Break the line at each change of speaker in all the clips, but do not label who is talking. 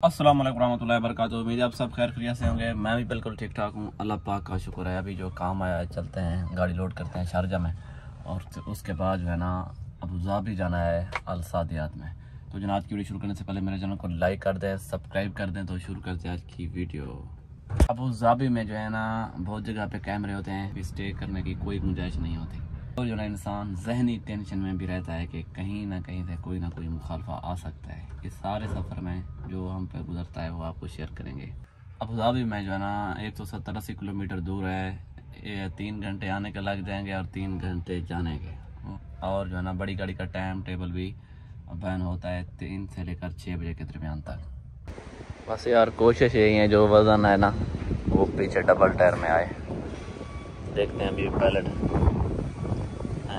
अस्सलाम वालेकुम रहमतुल्लाहि व बरकातुहू। उम्मीद है आप सब खैर खैरियत से होंगे। मैं भी बिल्कुल ठीक ठाक हूँ, अल्लाह पाक का शुक्र है। अभी जो काम आया है चलते हैं, गाड़ी लोड करते हैं शारजा में और उसके बाद जो है ना अबू धाबी जाना है अल सादियात में। तो जनाब की वीडियो शुरू करने से पहले मेरे चैनल को लाइक कर दें, सब्सक्राइब कर दें। तो शुरू करते हैं आज की वीडियो। अबू धाबी में जो है ना बहुत जगह पे कैमरे होते हैं, स्टे करने की कोई गुंजाइश नहीं होती। तो जो ना इंसान जहनी टेंशन में भी रहता है कि कहीं ना कहीं से कोई ना कोई मुखालफा आ सकता है। इस सारे सफ़र में जो हम पे गुजरता है वो आपको शेयर करेंगे। अबू धाबी में जो है ना 170-80 किलोमीटर दूर है। ये 3 घंटे आने के लग जाएंगे और 3 घंटे जाने के। और जो है ना बड़ी गाड़ी का टाइम टेबल भी बैन होता है 3 से लेकर 6 बजे के दरमियान तक। बस यार कोशिश यही है जो वज़न है ना वो पीछे डबल टायर में आए। देखते हैं अभी पैलेट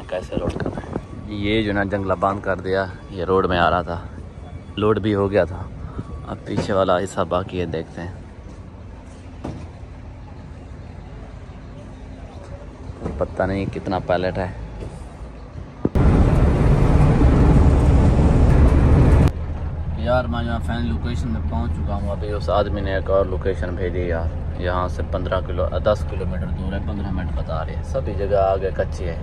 कैसे लोड कर रहे हैं। ये जो ना जंगला बंद कर दिया, ये रोड में आ रहा था, लोड भी हो गया था। अब पीछे वाला हिस्सा बाकी है, देखते हैं। पता नहीं कितना पैलेट है। यार मैं यहाँ फैन लोकेशन में पहुँच चुका हूँ। अभी उस आदमी ने एक और लोकेशन भेजी यार, यहाँ से 10 किलोमीटर दूर है। 15 मिनट बता रही है। सभी जगह आगे कच्ची है।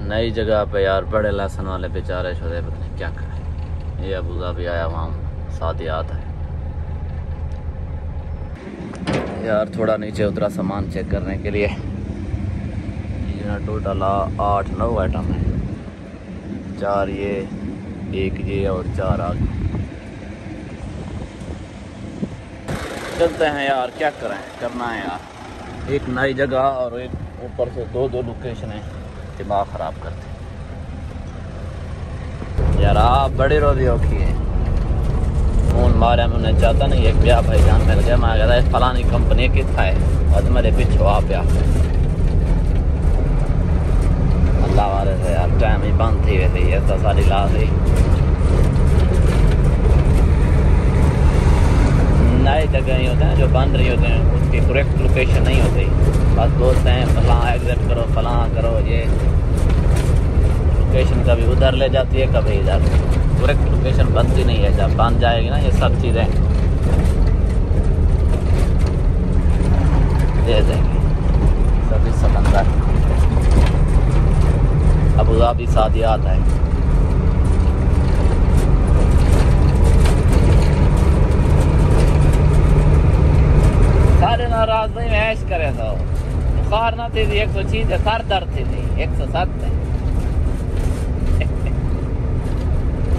नई जगह पे यार बड़े लहसन वाले बेचारे छोड़े, पता नहीं क्या करें। ये अबू धाबी आया वहाँ सादियात है यार। थोड़ा नीचे उतरा सामान चेक करने के लिए। ये टोटल 8-9 आइटम है। 4 ये, 1 ये और 4 आगे। चलते हैं यार, क्या करें, करना है यार। एक नई जगह और एक ऊपर से दो लोकेशन है, दिमाग ख़राब करते यार। आप बड़े रोज़ी औखी है फोन मारे में उन्हें चाहता नहीं। एक ब्याह भाई जान मिल गया, मैं कहता है फलानी कंपनी कितना है और मेरे पीछे आप ब्याह अल्लाह वाले से यार टाइम ही बंद थी वैसे ही ऐसा सारी ला दी। नए जगह ही होते हैं जो बन रही होते हैं, उसकी करेक्ट लोकेशन नहीं होती। बस बोलते हैं फलां एग्जिट करो, फलां करो। ये लोकेशन कभी उधर ले जाती है कभी इधर। करेक्ट लोकेशन बनती नहीं है। जब बन जाएगी ना ये सब चीज़ें दे देंगे सभी समंदर। अबू धाबी सादियात है। सारे नाराज नहीं ऐश करे तो बुखार ना थी 130 है, सर दर्द थी 107 है।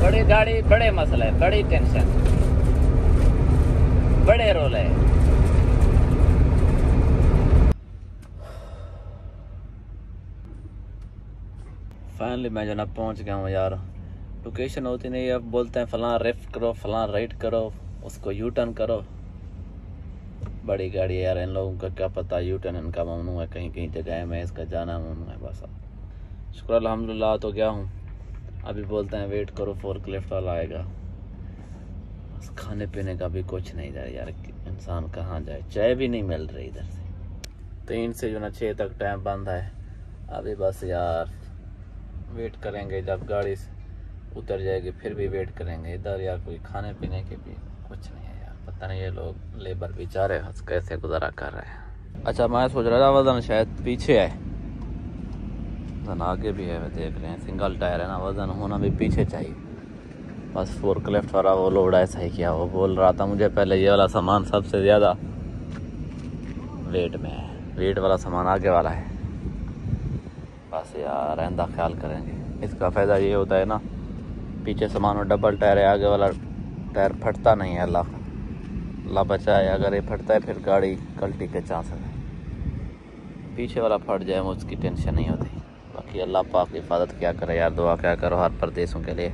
बड़ी गाड़ी, बड़े मसले, बड़ी टेंशन, बड़े रोल है। फाइनली मैं जो ना पहुंच गया हूँ यार। लोकेशन होती नहीं है, अब बोलते हैं फलां लेफ्ट करो, फलां राइट करो, उसको यू टर्न करो। बड़ी गाड़ी है यार, इन लोगों का क्या पता यू टर्न इनका ममनू है, कहीं कहीं जगह में इसका जाना ममनू है। बस शुक्र अल्हम्दुलिल्लाह तो गया हूँ। अभी बोलते हैं वेट करो, फोर्कलिफ्ट वाला आएगा। बस खाने पीने का भी कुछ नहीं इधर यार, इंसान कहाँ जाए। चाय भी नहीं मिल रही इधर से। 3 से जो ना 6 तक टाइम बंद है। अभी बस यार वेट करेंगे, जब गाड़ी उतर जाएगी फिर भी वेट करेंगे। इधर यार कोई खाने पीने के भी कुछ नहीं है यार। पता नहीं ये लोग लेबर बेचारे कैसे गुजारा कर रहे हैं। अच्छा मैं सोच रहा था वजन शायद पीछे है, वजन आगे भी है। देख रहे हैं सिंगल टायर है ना, वजन होना भी पीछे चाहिए। बस फोर्कलिफ्ट वाला वो लोड ऐसा ही किया। वो बोल रहा था मुझे पहले ये वाला सामान सबसे ज़्यादा वेट में है, वेट वाला सामान आगे वाला है। बस यार आइंदा ख्याल करेंगे। इसका फ़ायदा ये होता है ना, पीछे सामान और डबल टायर है, आगे वाला टायर फटता नहीं है। अल्लाह बचाए, अगर ये फटता है फिर गाड़ी कल्टी के चांसेस है। पीछे वाला फट जाए उसकी टेंशन नहीं होती। बाकी अल्लाह पाक की हिफाजत क्या करे यार, दुआ क्या करो हर परदेशों के लिए।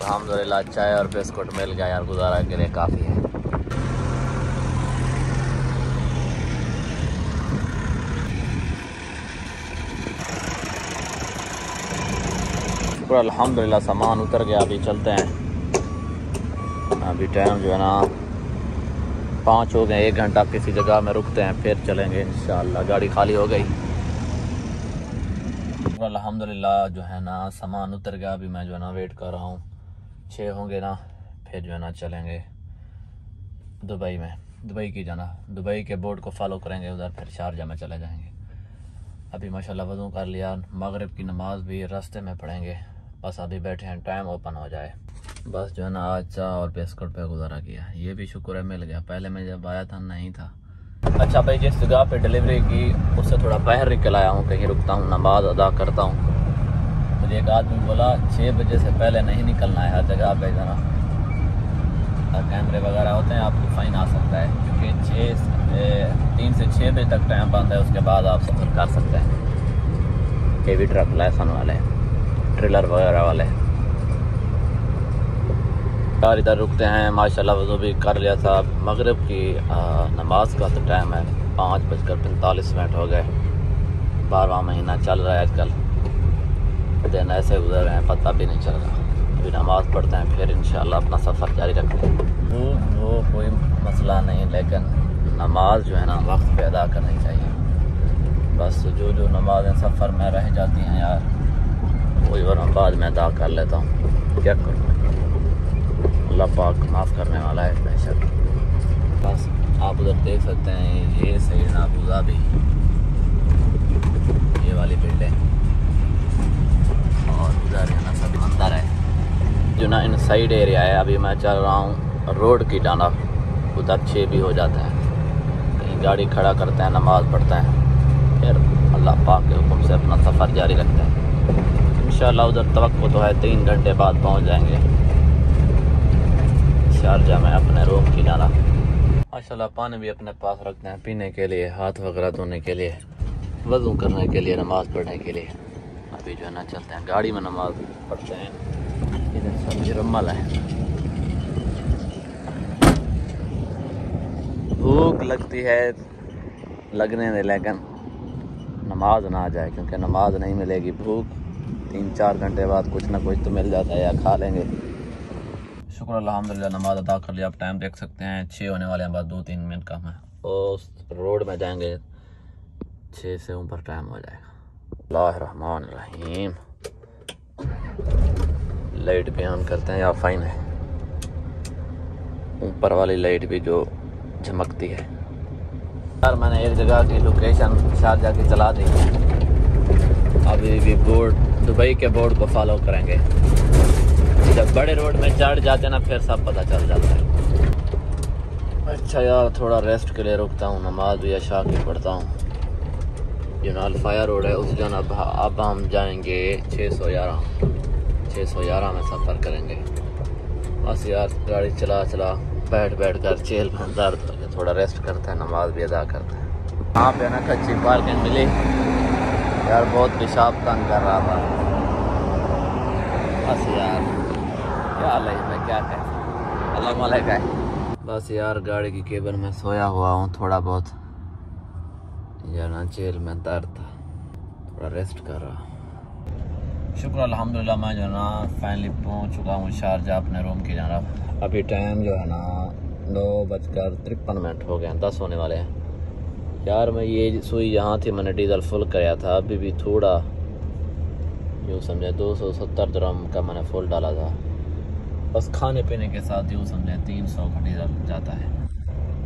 अल्हम्दुलिल्लाह चाय और बिस्कुट मिल गया यार, गुजारा के लिए काफ़ी है। अल्हम्दुलिल्लाह सामान उतर गया। अभी चलते हैं। अभी टाइम जो है ना 5 हो गए। 1 घंटा किसी जगह में रुकते हैं फिर चलेंगे इंशाअल्लाह। गाड़ी खाली हो गई। अल्हम्दुलिल्लाह जो है ना सामान उतर गया। अभी मैं जो है ना वेट कर रहा हूँ 6 होंगे ना, फिर जो है ना चलेंगे दुबई में। दुबई की जाना, दुबई के बोर्ड को फॉलो करेंगे उधर, फिर शारजा में चले जाएंगे। अभी माशाल्लाह वज़ू कर लिया, मगरिब की नमाज भी रास्ते में पढ़ेंगे। बस अभी बैठे हैं टाइम ओपन हो जाए। बस जो है ना आज चाय और बिस्कुट पे गुजारा किया। ये भी शुक्र है मिल गया, पहले मैं जब आया था नहीं था। अच्छा भाई, जिस जगह पे डिलीवरी की उससे थोड़ा बाहर निकल आया हूँ, कहीं रुकता हूँ, नमाज अदा करता हूँ। मुझे एक आदमी बोला 6 बजे से पहले नहीं निकलना है हर जगह पे, ज़रा कैमरे वगैरह होते हैं, आपको फ़ाइन आ सकता है। क्योंकि 3 से 6 बजे तक टाइम बंद है, उसके बाद आप सफ़र कर सकते हैं। हेवी ट्रक लाइसेंस वाले, ट्रेलर वगैरह वाले यार इधर रुकते हैं। माशाल्लाह वज़ू भी कर लिया था। मगरिब की नमाज का तो टाइम है, 5:45 हो गए। 12वां महीना चल रहा है आजकल, दिन ऐसे गुजर रहे हैं पता भी नहीं चल रहा। अभी नमाज़ पढ़ते हैं, फिर इंशाल्लाह अपना सफ़र जारी रखते हैं। वो कोई मसला नहीं, लेकिन नमाज जो है ना वक्त पे अदा करनी चाहिए। बस जो नमाज़ें सफ़र में रह जाती हैं यार, वही और मैं बाद में अदा कर लेता हूँ। क्या करूँ, अल्लाह पाक माफ़ करने वाला है बेशक। बस आप उधर देख सकते हैं, ये सैयदना अबू धाबी, ये वाली बिल्डिंग, और उधर है ना सब अंदर है जो ना इन साइड एरिया है। अभी मैं चल रहा हूँ रोड की जानब, उधर 6 भी हो जाता है, कहीं गाड़ी खड़ा करते हैं, नमाज़ पढ़ते हैं, फिर अल्लाह पाक के हुक्म से अपना सफ़र जारी रखते हैं। इंशाल्लाह उधर तवक्को तो है 3 घंटे बाद पहुँच जाएंगे शारजा में अपने रूम की जाना। माशाल्लाह पानी भी अपने पास रखते हैं पीने के लिए, हाथ वगैरह धोने के लिए, वज़ू करने के लिए, नमाज़ पढ़ने के लिए। अभी जो है ना चलते हैं गाड़ी में नमाज़ पढ़ते हैं। इधर सब्जी रमल है। भूख लगती है, लगने दे, लेकिन नमाज ना आ जाए, क्योंकि नमाज नहीं मिलेगी। भूख 3-4 घंटे बाद कुछ ना कुछ तो मिल जाता है, या खा लेंगे। शुक्र अल्हम्दुलिल्लाह नमाज अदा कर लिया। आप टाइम देख सकते हैं 6 होने वाले हैं, बस 2-3 मिनट कम है। और उस रोड में जाएंगे 6 से ऊपर टाइम हो जाएगा। अल्लाह रहमान रहीम। लाइट भी ऑन करते हैं या फाइन है, ऊपर वाली लाइट भी जो झमकती है यार। मैंने एक जगह की लोकेशन शारजा की चला दी है। अभी भी बोर्ड, दुबई के बोर्ड को फॉलो करेंगे। जब बड़े रोड में चढ़ जाते ना फिर सब पता चल जाता है। अच्छा यार, थोड़ा रेस्ट के लिए रुकता हूँ, नमाज भी इशा की पढ़ता हूँ। जो ना अल्फाया रोड है उस जगह अब हम जाएंगे 611 में सफ़र करेंगे। बस यार गाड़ी चला बैठ कर चेल में दर्द करके थोड़ा रेस्ट करते हैं, नमाज भी अदा करते हैं। वहाँ पे ना कच्ची पार्किंग मिली यार, बहुत पेशाब तंग कर रहा था। बस यार क्या हाल मैं क्या कहें, अल्लाह मालिक है। बस यार गाड़ी की केबिन में सोया हुआ हूँ, थोड़ा बहुत यार ना जेल में दर्द था, थोड़ा रेस्ट कर रहा। शुक्र अल्हम्दुलिल्लाह मैं जो ना फाइनली पहुँच चुका हूँ शारजा अपने रूम की जानब। अभी टाइम जो है ना 9:53 हो गए हैं, 10 होने वाले हैं। यार मैं ये सुई यहाँ थी, मैंने डीजल फुल कराया था, अभी भी थोड़ा यूँ समझे 270 दिरहम का मैंने फुल डाला था। बस खाने पीने के साथ यूँ समझे 300 का डीजल जाता है।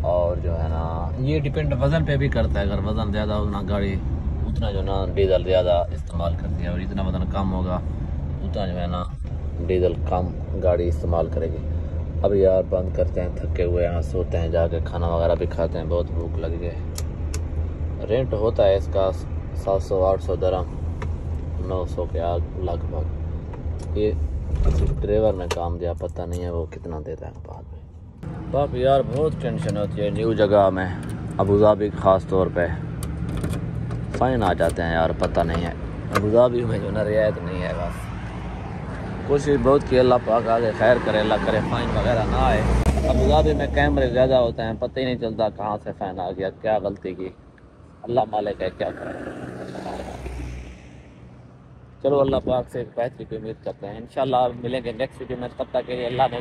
और जो है ना ये डिपेंड वज़न पे भी करता है, अगर वज़न ज़्यादा हो ना गाड़ी उतना जो ना डीजल ज़्यादा इस्तेमाल करती है, और इतना वज़न कम होगा उतना जो है ना डीजल कम गाड़ी इस्तेमाल करेगी। अब यार बंद करते हैं, थके हुए यहाँ सोते हैं, जाके खाना वगैरह भी खाते हैं, बहुत भूख लगी है। रेंट होता है इसका 700-800 दिरहम, 900 के आग लगभग। ये किसी ड्राइवर ने काम दिया, पता नहीं है वो कितना देता है बाद में। बाप यार बहुत टेंशन होती है न्यू जगह में, अबू धाबी ख़ास तौर पे फ़ाइन आ जाते हैं यार, पता नहीं है। अबू धाबी में जो ना रियायत नहीं है, बस कोशिश बहुत की, अल्लाह पाक आगे खैर करे, अल्लाह करे फ़ाइन वगैरह ना आए। अबू धाबी में कैमरे ज़्यादा होते हैं, पता ही नहीं चलता कहाँ से फ़ाइन आ गया, क्या गलती की, अल्लाह मालिक है क्या करें। चलो अल्लाह पाक से बेहतरी की उम्मीद करते हैं, इंशाल्लाह मिलेंगे नेक्स्ट वीडियो में, तब तक के लिए अल्लाह ने